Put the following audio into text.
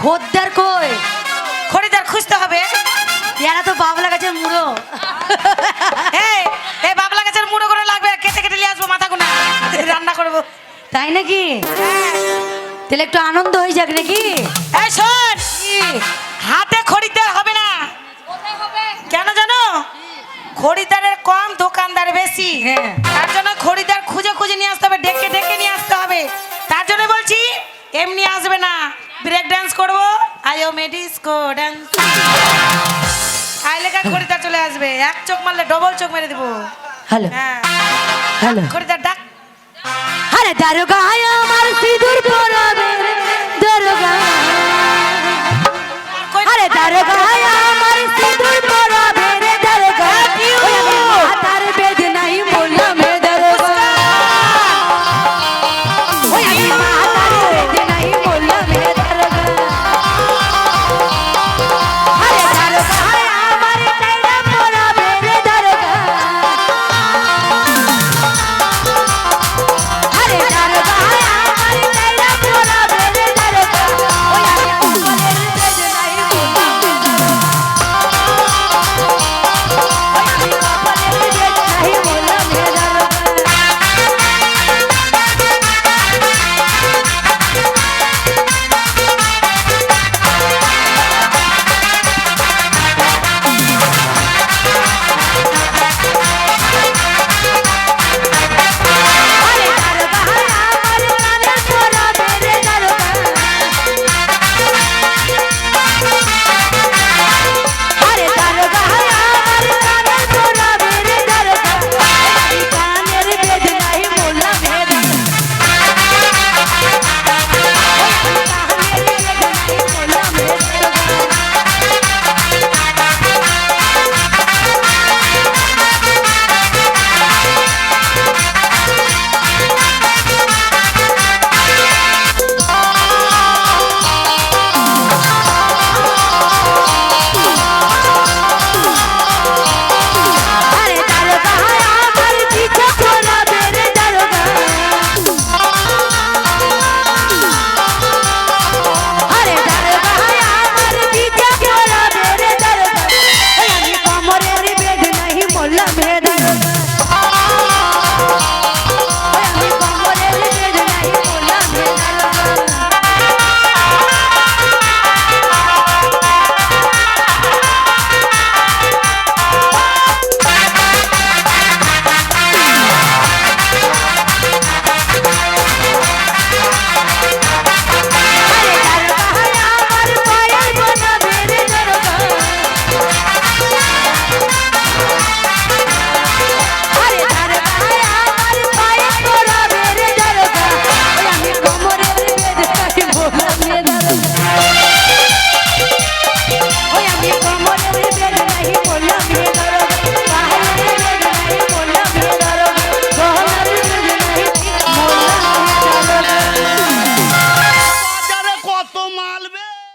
খদ্দের কই? খরিদার খুঁজতে হবে। এরা তো বাবলা গাছের মুড়ো। এই এই বাবলা গাছের মুড়ো করে লাগবে, কেটে কেটে নিয়ে আসবো মাথা গুনা, রান্না করবো। তাই নাকি? তাহলে একটু আনন্দ হয়ে যাক নাকি? এই শোন, হাতে খরিদ্দার হবে না। কেন জানো? খরিদ্দারের কম, দোকানদার বেশি। হ্যাঁ। তার জন্য খরিদ্দার খুঁজে খুঁজে নিয়ে আসতে হবে, ডেকে ডেকে নিয়ে আসতে হবে। তার জন্য বলছি এমনি আসবে না, ব্রেক ডান্স করবো। আয়ো মেডিস্কো ডান্স, আইলেখা খরিদ্দার চলে আসবে। এক চোখ মারলে ডবল চোখ মেরে দেবো। হ্যালো হ্যাঁ, হ্যালো। খরিদ্দার ডাক। আরে দারোগা আমার সিঁদুর পরাবে, দারোগা। আরে দারোগা